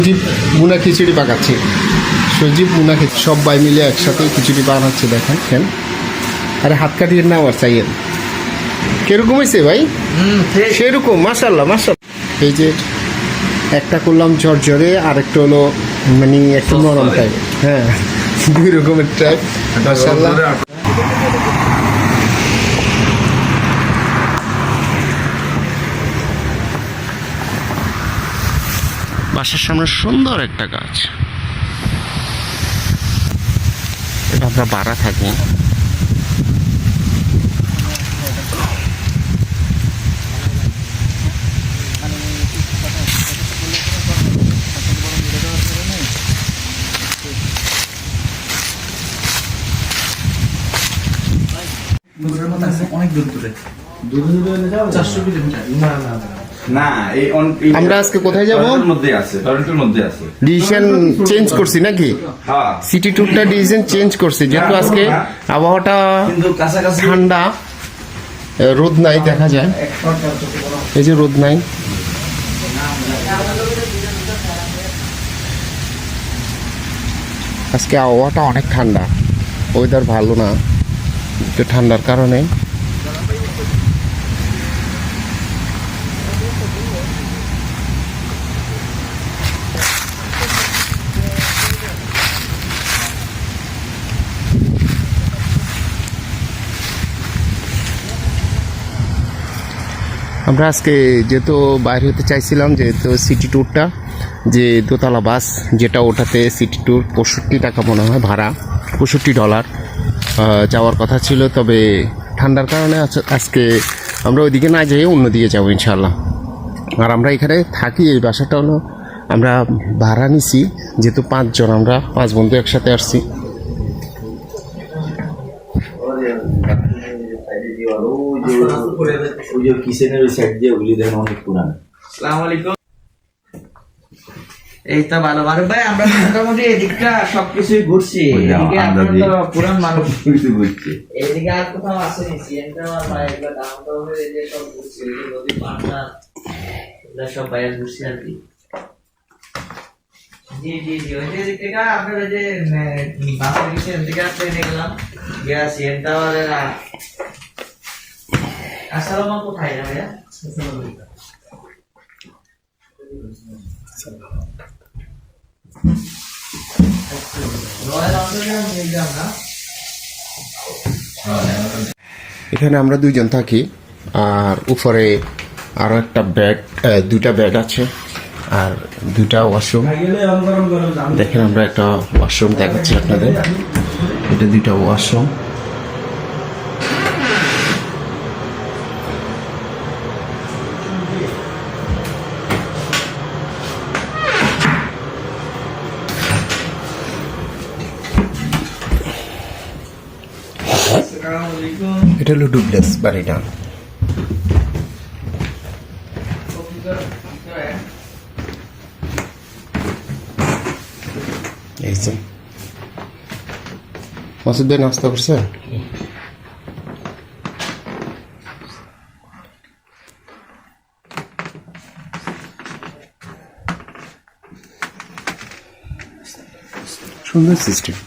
সজীব মুনা খিচুড়ি পাকাচ্ছি। সজীব মুনা খিচুড়ি সবাই মিলে একসাথে খিচুড়ি বানাচ্ছে। দেখেন কেন, আরে হাত কাটিয়ে না আমার চাইয়েন। কিরকম হয়েছে ভাই? সেরকম মাশাল্লাহ মাশাল্লাহ। এই যে একটা করলাম ঝরঝরে, আর একটা হলো মানে একটু নরম টাইপ। হ্যাঁ, দুই রকমের টাইপ মাশাল্লাহ। বাসার সামনে সুন্দর একটা গাছ, এটা আমরা বাড়া থাকি। অনেক দূর দূরে 400 কিলোমিটার। না এই আমরা আজকে কোথায় যাব? টরন্টোর মধ্যে আছে। ডিসিশন চেঞ্জ করছি নাকি? হ্যাঁ, সিটি ট্যুরটা ডিসিশন চেঞ্জ করছি, যেহেতু আজকে আবহাওয়াটা কিন্তু কাছাকাছি ঠান্ডা, রোদ নাই দেখা যায়। এই যে রোদ নাই। আজকে আবহাওয়াটা অনেক ঠান্ডা, ওয়েদার ভালো না, একটু ঠান্ডার কারণে। আমরা আজকে যেহেতু বাইরে হতে চাইছিলাম, যেহেতু সিটি ট্যুরটা যে দোতলা বাস যেটা, ওটাতে সিটি ট্যুর 65 টাকা মনে হয় ভাড়া, $65 যাওয়ার কথা ছিল। তবে ঠান্ডার কারণে আজকে আমরা ওইদিকে না যেয়ে অন্যদিকে যাবো ইনশাল্লাহ। আর আমরা এখানে থাকি, এই বাসাটা হলো আমরা ভাড়া নিছি, যেহেতু 5 জন, আমরা 5 বন্ধু একসাথে আসছি। এই তো ভালো ভালো ভাই, আমরা মোটামুটি এদিকটা সবকিছুই ঘুরছি। এদিকে আপনার তো পুরান মানুষ কিছু বুঝছে। এদিকে আর কোথাও আসেনি। সিএনটা ভাই এগুলো ডাউন টাউনের এদিকে সব ঘুরছি, এই নদী পান্না এগুলো সব বাইরে ঘুরছি আর কি। জি জি জি, ওই যে দিক থেকে আপনার ওই যে বাসের কিছু দিকে ট্রেনে গেলাম, গিয়া সিএনটা না আসসালামু আলাইকুম। কোথায় না ভাইয়া? এখানে আমরা 2 জন থাকি, আর উপরে আরো একটা বেড, 2টা বেড আছে, আর 2টা ওয়াশরুম। দেখেন আমরা একটা ওয়াশরুম দেখাচ্ছি আপনাদের, এটা 2টা ওয়াশরুম। এটা হলো ডুপ্লেক্স বাড়িটা। এই যে মাসুদ ভাই নাস্তা করছে? সুন্দর সিস্টেম।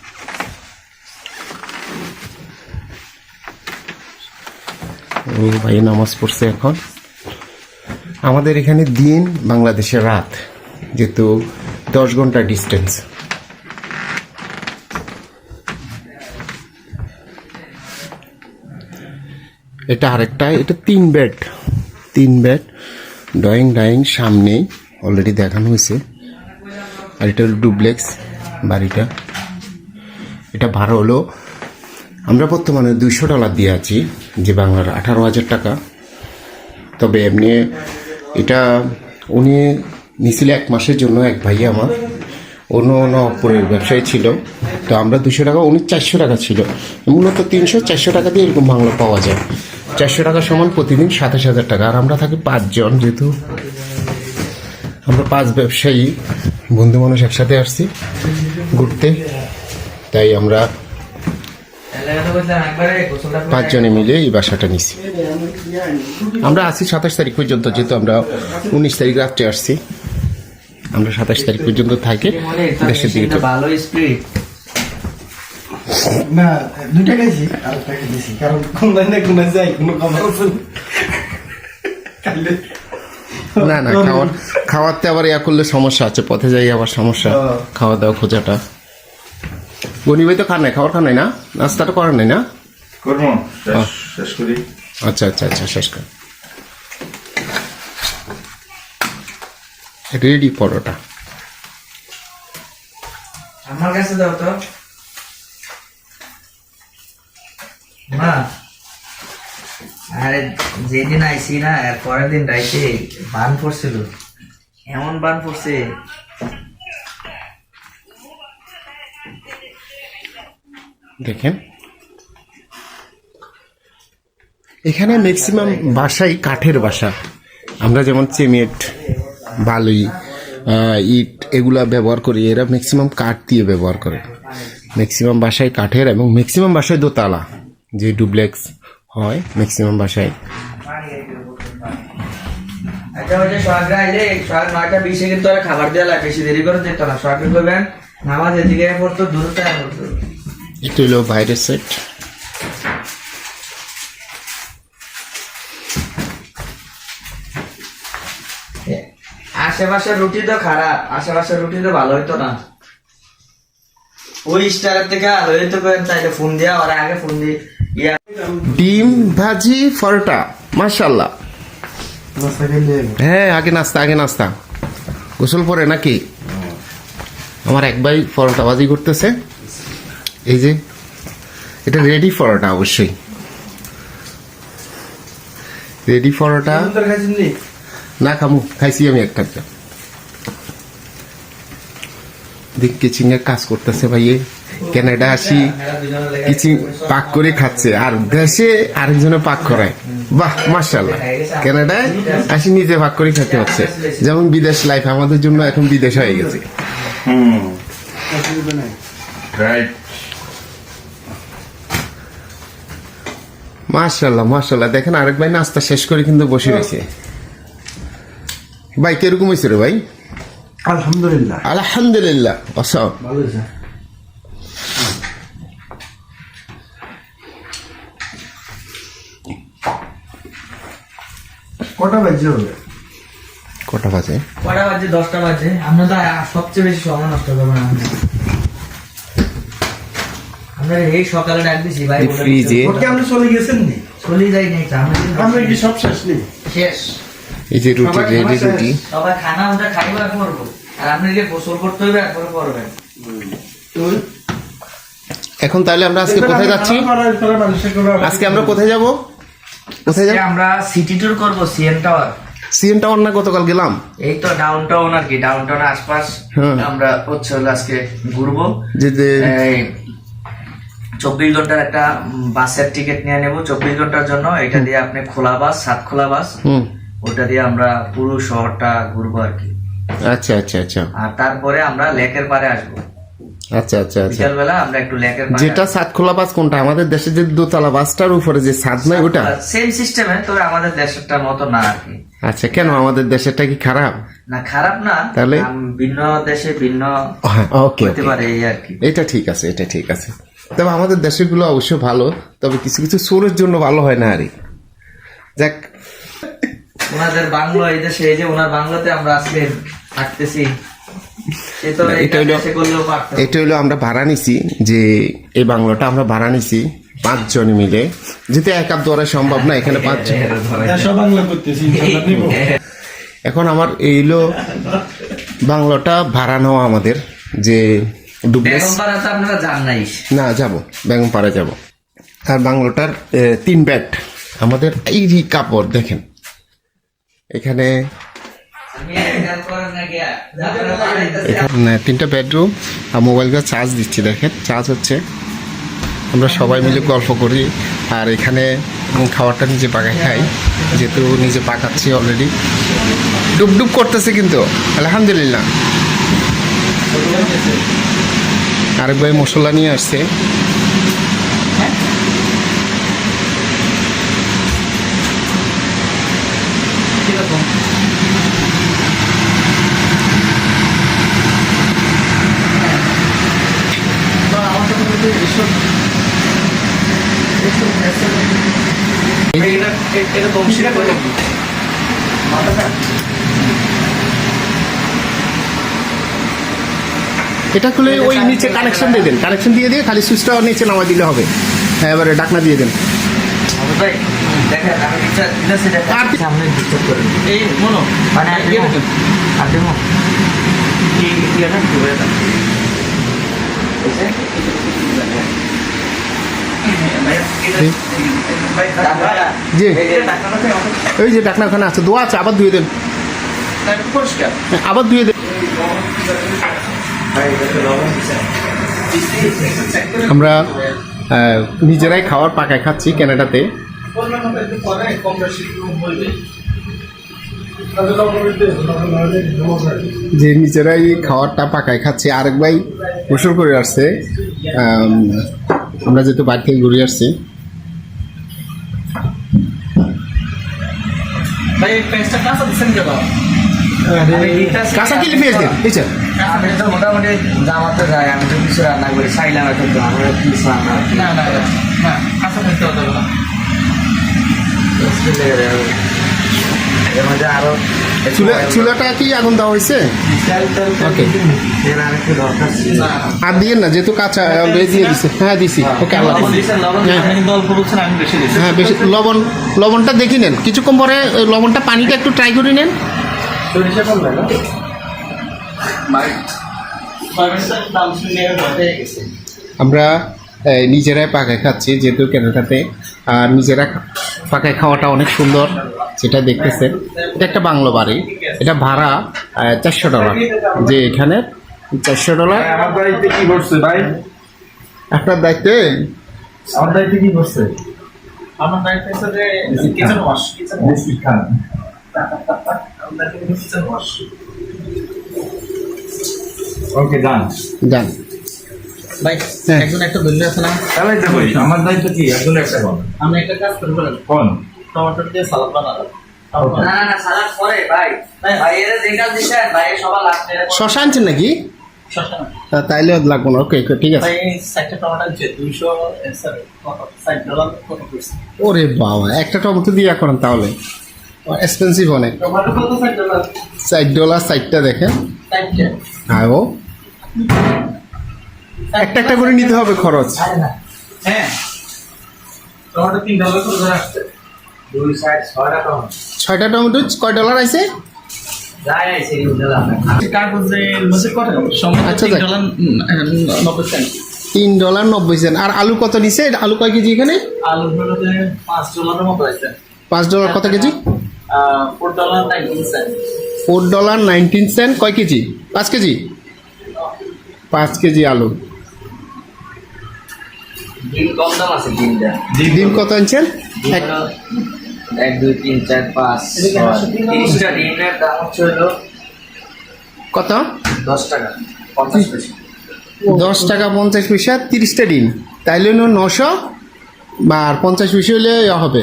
ও ভাই নামাজ পড়ছে এখন। আমাদের এখানে দিন, বাংলাদেশের রাত, যেহেতু 10 ঘন্টা ডিস্টেন্স। এটা আরেকটা, এটা 3 বেড, ড্রয়িং সামনে অলরেডি দেখানো হয়েছে। আর এটা হলো ডুপ্লেক্স বাড়িটা। এটা ভাড়া হলো, আমরা বর্তমানে $200 দিয়ে আছি, যে বাংলার 18,000 টাকা। তবে এমনি এটা উনি নিছিল 1 মাসের জন্য, এক ভাই আমার, অন্য নবপুরের ব্যবসায়ী ছিল। তো আমরা 200 টাকা, উনি 400 টাকা ছিল। মূলত 300-400 টাকা দিয়ে এরকম বাংলা পাওয়া যায়। 400 টাকা সমান প্রতিদিন 27,000 টাকা। আর আমরা থাকি 5 জন, যেহেতু আমরা 5 ব্যবসায়ী বন্ধু মানুষ একসাথে আসছি ঘুরতে, তাই আমরা 5 জনে মিলে এই বাসাটা নিছি। আমরা আছি 27 তারিখ পর্যন্ত, যেহেতু আমরা 19 তারিখ রাত্রে আসছি। আমরা 27 তারিখ পর্যন্ত থাকি দেশের দিকে চলে। ভালো স্পিড। না দুইটা খাইছি আর একটা খেয়েছি কারণ কোন যাই কোনো খবর আছে না না খাওয়াতে আবার ইয়া করলে সমস্যা আছে, পথে যাই আবার সমস্যা খাওয়া দাওয়া খোঁজাটা। গনি ভাই তো খান নাই, খাবার খান নাই না, নাস্তাটা করার নাই না? করবো শেষ করি। আচ্ছা আচ্ছা আচ্ছা, শেষ কর। রেডি পরোটা। আমার কাছে দাও তো মা। আরে যেদিন আইসি না এর পরের দিন রাইতে বান পড়ছিল, এমন বান পড়ছে। দেখেন এখানে ম্যাক্সিমাম বাসাই কাঠের বাসা। আমরা যেমন সিমেন্ট, বালি, ইট এগুলা ব্যবহার করি, এরা ম্যাক্সিমাম কাঠ দিয়ে ব্যবহার করে। ম্যাক্সিমাম বাসায় কাঠের এবং ম্যাক্সিমাম বাসায় দোতলা, যে ডুপ্লেক্স হয় ম্যাক্সিমাম বাসায়। আচ্ছা ওই যে সোহাগরা আইলে সোহাগ 9:20 কিন্তু আর খাবার দেওয়া লাগে, বেশি দেরি করে যেত না। সোহাগকে কইবেন নামাজ এদিকে পড়তো, দূরত্ব পড়তো। এটা হলো বাইরের সেট। আশেপাশের রুটি তো খারাপ, আশেপাশের রুটি তো ভালো হইতো না। ওই স্টারের থেকে ভালো হইতো তাইলে ফোন দিয়া, ওরা আগে ফোন দিয়ে ডিম ভাজি পরোটা, মাশাআল্লাহ। নাস্তা খেলে হ্যাঁ আগে নাস্তা গোসল পরে নাকি? আমার এক ভাই পরোটা ভাজি করতেছে, এই যে এটা রেডি পরোটা, অবশ্যই রেডি পরোটা। খাইছেন না খামু, খাইছি আমি একটা। দেখ কিচিং এর কাজ করতেছে ভাইয়ে, কানাডা আসি কিচিং পাক করে খাচ্ছে, আর দেশে আরেকজনে পাক করায়। বাহ মাশাআল্লাহ, কানাডায় আসি নিজে পাক করে খেতে হচ্ছে। যেমন বিদেশ লাইফ আমাদের জন্য এখন বিদেশ হয়ে গেছে। রাইট। মাশাআল্লাহ দেখেন আরেক ভাই নাস্তা শেষ করে কিন্তু বসে রয়েছে। ভাই কিরকম হয়েছে রে ভাই? আলহামদুলিল্লাহ আলহামদুলিল্লাহ, অসম। ভালো হয়েছে। কটা বাজে হবে? কটা বাজে? 10টা বাজে। আমরা তো সবচেয়ে বেশি সময় নষ্ট করবো না। আমরা এই সকালে ডাক দিছি ভাই, ফ্রিজে ওকে আমরা চলে গেছেন নি? চলে যাই নাই তো, আমরা কি সব শেষ নেই? শেষ। এই যে রুটি, রেডি রুটি। সবাই খানা আমরা খাইবো আর করবো, আর আপনাকে গোসল করতে হবে, একবার করবেন। এখন তাহলে আমরা আজকে কোথায় যাচ্ছি? আজকে আমরা কোথায় যাব? কোথায় যাব? আমরা সিটি ট্যুর করবো, সিএন টাওয়ার। সিএন টাওয়ার না গতকাল গেলাম? এই তো ডাউন টাউন আর কি, ডাউন টাউনের আশপাশ হ্যাঁ। আমরা হচ্ছে হলো আজকে ঘুরবো। যে 24 ঘন্টার একটা বাসের টিকিট নিয়ে নেবো 24 ঘন্টার জন্য। এটা দিয়ে আপনি খোলা বাস, 7 খোলা বাস, ওটা দিয়ে আমরা পুরো শহরটা ঘুরবো আর কি। আচ্ছা আচ্ছা আচ্ছা আর তারপরে আমরা লেকের পারে আসবো। আচ্ছা আচ্ছা আচ্ছা। বিকালবেলা আমরা একটু লেকের পারে। যেটা সাতখোলা বাস কোনটা? আমাদের দেশে যে দোতলা বাসটার উপরে যে ছাদ নাই ওটা? সেম সিস্টেমে, তবে আমাদের দেশেরটার মতো না আর কি। আচ্ছা, কেন আমাদের দেশেরটা কি খারাপ? না খারাপ না, তাহলে ভিন্ন দেশে ভিন্ন ওকে হতে পারে এই আর কি। এটা ঠিক আছে, এটা ঠিক আছে। তবে আমাদের দেশের গুলো অবশ্য ভালো, তবে কিছু কিছু চোরের জন্য ভালো হয় না আরে। যাক, ওনাদের বাংলো এই দেশে, এই যে ওনার বাংলোতে আমরা আজকে থাকতেছি, এটা হইলো আমরা ভাড়া নিছি, যে এই বাংলোটা আমরা ভাড়া নিছি 5 জন মিলে, যেহেতু একা দ্বারা সম্ভব না, এখানে 5 জন। এখন আমার এইলো বাংলোটা ভাড়া নেওয়া আমাদের, যে ডুপ্লেক্স। আপনারা যান নাই? না, যাবো, বেগমপাড়া যাব। আর বাংলোটার 3 বেড আমাদের। এই যে কাপড় দেখেন এখানে, এখানে 3টা বেডরুম। আর মোবাইলটা চার্জ দিচ্ছি, দেখেন চার্জ হচ্ছে। আমরা সবাই মিলে গল্প করি, আর এখানে খাবারটা নিজে পাকায় খাই, যেহেতু নিজে পাকাচ্ছি অলরেডি। ডুবডুব করতেছে কিন্তু আলহামদুলিল্লাহ। আরেক ভাই মশলা নিয়ে আসছে। এটা বংশীরা করে মাথাটা এটা খুলে ওই নিচে কানেকশন দিয়ে দেন, কানেকশন দিয়ে দিয়ে খালি সুইচটা নিচে নামা দিলে হবে। হ্যাঁ, এবারে ডাকনা দিয়ে দেন। ভাই দেখেন আমি দিচ্ছি দেখেন আর সামনে ডিস্টার্ব করে এই মনো মানে আর দেবো কি এটা কি হয়ে যাবে জি, ওই যে ডাকনা ওখানে আছে, দোয়া আছে, আবার ধুয়ে দেন। পরিষ্কার হ্যাঁ, আবার ধুয়ে দেন। আমরা নিজেরাই খাওয়ার পাকায় খাচ্ছি ক্যানাডাতে। যে নিজেরাই খাওয়ারটা পাকায় খাচ্ছি। আরেক ভাই গোসল করে আসছে, আমরা যেহেতু বাড়ি থেকে ঘুরে আসছি। ভাই পেস্টটা কাঁচা দিচ্ছেন কেন কাঁচা কিলে পেঁয়াজ দেন, বুঝছেন? আমি তো মোটামুটি জামাতে যাই, আমি তো কিছু রান্না করি চাইলাম এখন তো আমরা কিছু রান্না না না না কাঁচা নিতে হবে না এর মধ্যে আরো চুলাটা কি আগুন দেওয়া হয়েছে? ওকে, আর দিয়ে না, যেহেতু কাঁচা দিয়ে দিছে। হ্যাঁ দিছি, ওকে আল্লাহ হ্যাঁ বেশি লবণটা দেখি নেন, কিছুক্ষণ পরে লবণটা পানিটা একটু ট্রাই করে নেন। আমরা নিজেরাই পাকায় খাচ্ছি যেহেতু ক্যানাডাতে, আর নিজেরা পাকায় খাওয়াটা অনেক সুন্দর, যেটা দেখতেছেন। এটা একটা বাংলো বাড়ি, এটা ভাড়া $400, যে এখানে $400। আমার দায়িত্বে কি করছে ভাই? আপনার দায়িত্বে আমার দায়িত্বে কি করছে? আমার দায়িত্ব হচ্ছে যে কিচেন ওয়াশ বিস্কিট খান। ওকে ডান। যান। ভাই হ্যাঁ। একজন একটা বললে আছে না তাহলে দেখো আমার দায়িত্ব কি? আসলে একটা কোন আমি একটা কাজ করবো কোন টমেটো দিয়ে সালাদ বানাবো। না না সালাদ করে ভাই ভাই এর যে কাজ দিছেন ভাই সবার লাগবে শশা আনছেন নাকি? শশা না তাইলে লাগবো না। ওকে ঠিক আছে। ভাই একটা টমেটো যে 200 স্যার $60 কত পড়ছে ওরে বাবা, একটা টমেটো দিয়ে করেন তাহলে এক্সপেন্সিভ অনেক। টমেটো কত $60 $60 সাইডটা দেখেন। 60 হ্যাঁ, ও একটা একটা করে নিতে হবে খরচ। আরে না হ্যাঁ টমেটো $3 করে ধরে আসছে 2 সাইড 6 টাকা 6টা টমেটো কয় ডলার আছে? যাই আইছে এই উঠে যাবে কাগজের মধ্যে কত সময় আচ্ছা, দেখ। $3.90 $3.90। আর আলু কত নিছে? আলু কয় কেজি এখানে? আলু হলো $5 মতো আছে $5 কত কেজি? $4.19 $4.19। কয় কেজি? 5 কেজি? 5 কেজি আলু। ডিম কম দাম আছে ডিমটা ডিম কত আনছেন? 1 2 3 4 5 30টা ডিমের দাম হচ্ছে হলো কত? $10 50 পয়সা $10 50 পয়সা 30টা ডিম, তাইলে 900 বা 50 পয়সা হলে হবে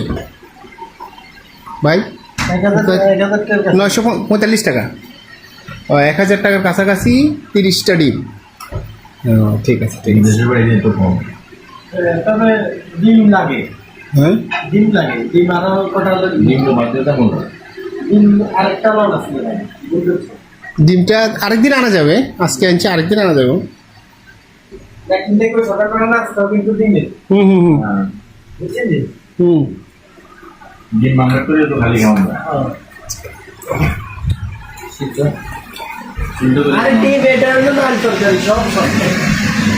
ভাই। 945 টাকা। ও 1000 টাকার কাছাকাছি 30টা ডিম। ও ঠিক আছে ঠিক আছে। দেশের বাইরে তো কম। তবে ডিম লাগে, হ্যাঁ, ডিম লাগে, ডিম আরো কটা ডিম তো বাধ্যতা মূলক। ডিম আরেকটা লট আছে ডিমটা আরেকদিন আনা যাবে, আজকে আনছি আরেকদিন আনা যাবে। একদিন দেখবে ছোটা করে না আজকাল কিন্তু ডিমে হুম হুম হুম বুঝছেন হুম। ডিম মাংস করে তো খালি খাওয়া যায়। আরে ডিম এটা হলো না তরকারি সব সব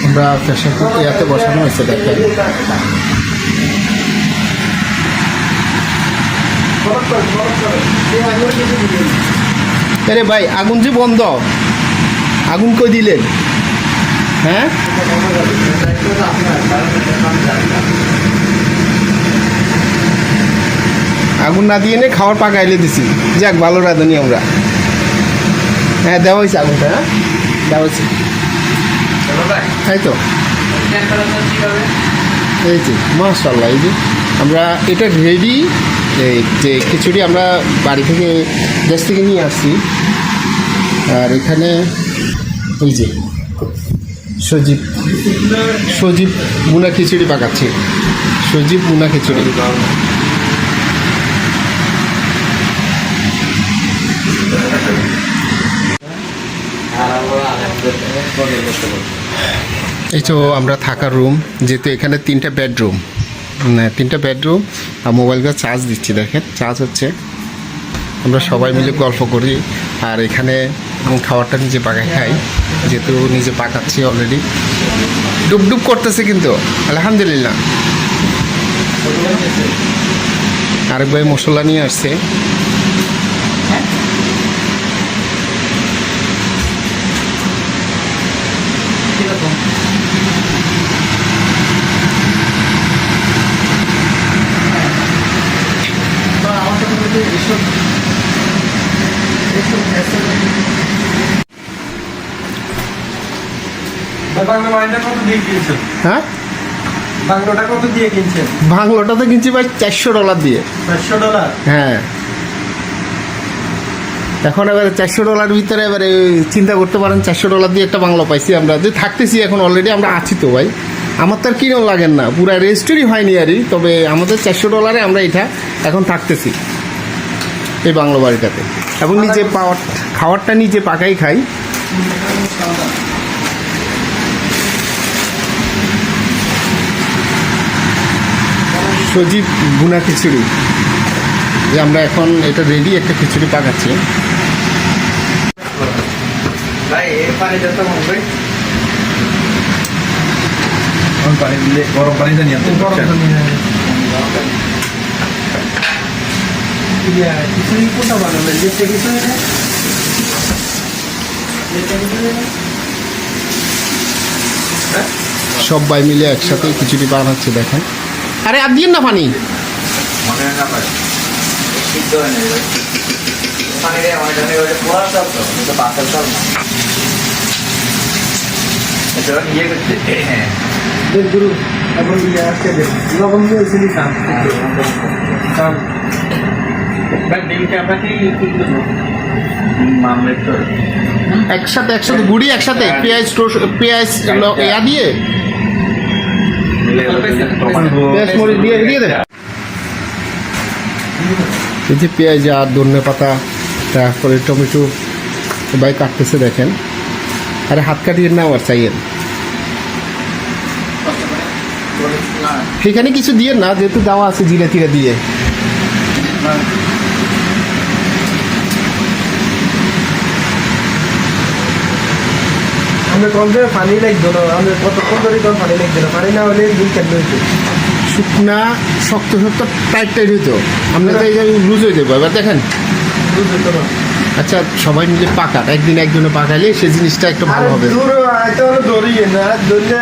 আমরা প্রেশার কুকার ইয়াতে বসানো হয়েছে দেখেন। আরে ভাই, আগুন যে বন্ধ, আগুন কই দিলেন? হ্যাঁ, আগুন না দিয়ে খাওয়ার পাকাইলে দিছি। যাক, ভালো রাঁধুনি আমরা। হ্যাঁ, দেওয়া হয়েছে আগুনটা। হ্যাঁ, দেওয়া হয়েছে। তাই তো, এই যে মাশাআল্লাহ, এই যে আমরা এটা রেডি। এই যে খিচুড়ি আমরা বাড়ি থেকে দেশ থেকে নিয়ে আসছি। আর এখানে এই যে সজীব সজীব বুনা খিচুড়ি পাকাচ্ছি, সজীব বুনা খিচুড়ি। এই তো আমরা থাকার রুম, যেহেতু এখানে 3টা বেডরুম, 3টা বেডরুম আর মোবাইলটা চার্জ দিচ্ছি, দেখেন চার্জ হচ্ছে। আমরা সবাই মিলে গল্প করি আর এখানে খাবারটা নিজে পাকাই খাই, যেহেতু নিজে পাকাচ্ছি অলরেডি। ডুবডুব করতেছে কিন্তু আলহামদুলিল্লাহ। আরেক ভাই মশলা নিয়ে আসছে। বাংলা ওয়াইনটা কত দিয়ে কিনছেন? হ্যাঁ, বাংলাটা কত দিয়ে কিনছেন? বাংলোটা তো কিনছি ভাই $400 দিয়ে। $400? হ্যাঁ, এখন এবারে $400 ভিতরে এবারে চিন্তা করতে পারেন, $400 দিয়ে একটা বাংলো পাইছি আমরা, যে থাকতেছি এখন অলরেডি আমরা আছি তো ভাই। আমার তো আর কিনেও লাগেন না, পুরা রেজিস্ট্রি হয়নি আরই, তবে আমাদের $400 আমরা এটা এখন থাকতেছি এই বাংলো বাড়িটাতে, এবং নিজে খাবারটা নিজে পাকাই খাই। সজীব বুনা খিচুড়ি, যে আমরা এখন এটা রেডি একটা খিচুড়ি পাকাচ্ছি। ভাই এই পানিটা তো ভাই গরম পানি দিলে গরম পানিটা নিয়ে আসতে খিচুড়ি কোনটা বানাবেন? যেটা খিচুড়ি না? সবাই মিলে একসাথে খিচুড়ি বানাচ্ছে, দেখেন। আরে আর দিন না পানি, মনে হয় না ভাই সিদ্ধ হয় না ভাই পানি রে আমার জন্য ওই পোড়া চাল তো বাতাস চাল না এটা ইয়ে করতে হ্যাঁ দেখ গুরু, এখন আজকে দেখ লবণ দিয়েছি নি কাম কাম ভাই দিনকে আপনাকে কি করব? মামলে তো একসাথে গুড়ি একসাথে পেঁয়াজ ইয়া দিয়ে পেঁয়াজ মরিচ দিয়ে দেবে। এই যে পেঁয়াজ আর ধনে পাতা, তারপরে টমেটো ভাই কাটতেছে, দেখেন। আরে হাত কাটিয়ে না আর চাইয়েন, সেখানে কিছু দিয়ে না, যেহেতু দেওয়া আছে জিরা টিরা দিয়ে। আমরা কম করে পানি লাগতো না, আমরা কতক্ষণ ধরে কম পানি লাগতো না, পানি না হলে দুই কেন হইতো শুকনা শক্ত টাইট হইতো, আমরা তো এই লুজ হয়ে যাবো। এবার দেখেন, দুধ হইতো না। আচ্ছা সবাই মিলে পাকাট, একদিন একজনে পাকাইলে সেই জিনিসটা একটু ভালো হবে। দূর আইতে হলে দৌড়িয়ে না, দৌড়লে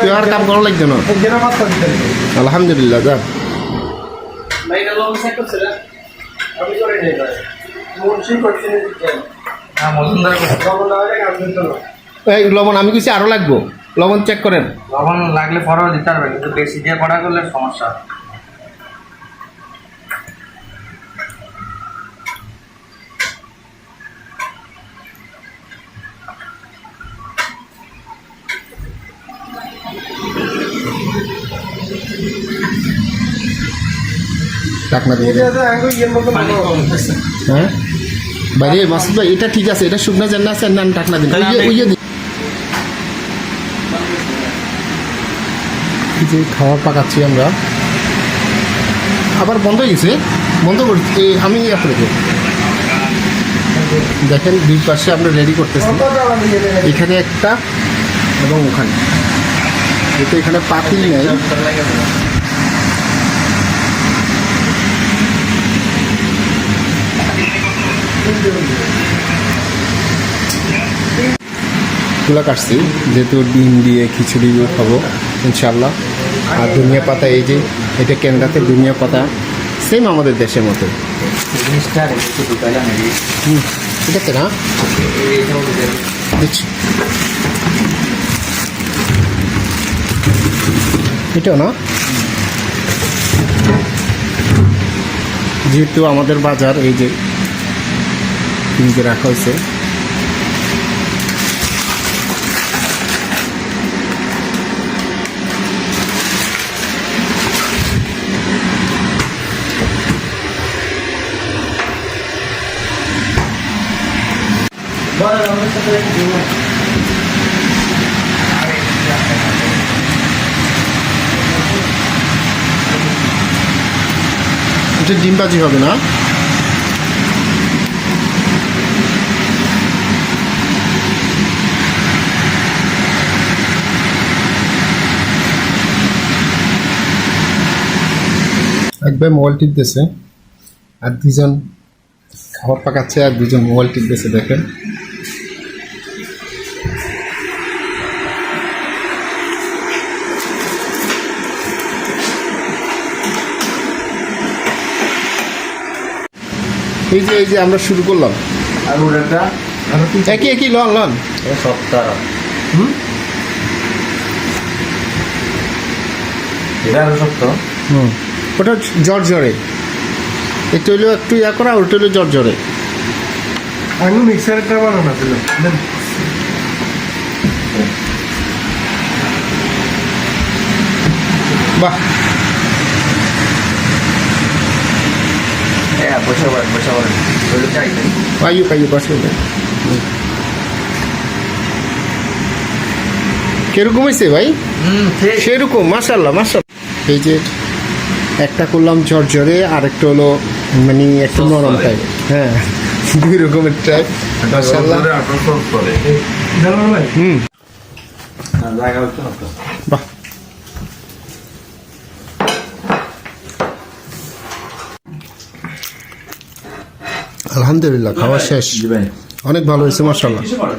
তুই আর কাম করা লাগতো না। একজনের মাথা দিতে আলহামদুলিল্লাহ, যা আমি করে নেই ভাই, মুন্সি করছি না হ্যাঁ মজুমদার লবণ না হলে কাম দিত না। এই লবণ আমি কিছু আরো লাগবো, লবণ চেক করেন। লবণ লাগলে পরেও দিতে পারবে, কিন্তু বেশি দিয়ে করা করলে সমস্যা। ঢাকনা দিয়ে দেন। হ্যাঁ বাইরে মাসুদ ভাই, এটা ঠিক আছে, এটা শুকনা জান্না আছে না, ঢাকনা দিন। ওই যে খাওয়া পাকাচ্ছি আমরা, আবার বন্ধ হয়ে গেছে, বন্ধ করছি আমি আসলে। দেখেন দুই পাশে আমরা রেডি করতেছি, এখানে একটা এবং ওখানে, যেহেতু এখানে পাতিল নেই। তুলা কাটছি, যেহেতু ডিম দিয়ে খিচুড়ি খাবো ইনশাল্লাহ। আর ধনিয়া পাতা, এই যে এটা কেন্দ্রাতে ধনিয়া পাতা, সেম আমাদের দেশের মতো। জিনিসটা একটু ঢুকাইলাম ঠিক আছে না, দিচ্ছি এটাও না, যেহেতু আমাদের বাজার এই যে ফ্রিজে রাখা হয়েছে। এটা ডিম ভাজি হবে না? একবার মোবাইল টিপতেছে আর দুজন খাবার পাকাচ্ছে আর দুজন মোবাইল টিপতেছে, দেখেন। এই যে আমরা শুরু করলাম, আর ওটা একই একই লন লন সপ্তাহ এটা আরো শক্ত। ওটা জ্বর জ্বরে, এটা হইলেও একটু ইয়া করা, ওটা হইলেও জ্বর জ্বরে। আমি মিক্সারটা বানানো ছিল বাহ, হ্যাঁ বসে পড়েন ওইগুলো চাই পাইও পাইও পাশে কিরকম হয়েছে ভাই? ঠিক সেরকম মাশাল্লাহ মাশাল্লাহ। এই যে একটা করলাম ঝরঝরে, আরেকটা হলো মানে একটু নরম টাইপ। হ্যাঁ, দুই রকমের টাইপ মাশাল্লাহ। আপনার সস করে জানো ভাই জায়গা হচ্ছে না তো। বাহ, আলহামদুলিল্লাহ খাওয়া শেষ, জি ভাই। অনেক ভালো হয়েছে মাশাল্লাহ। কিসে করে?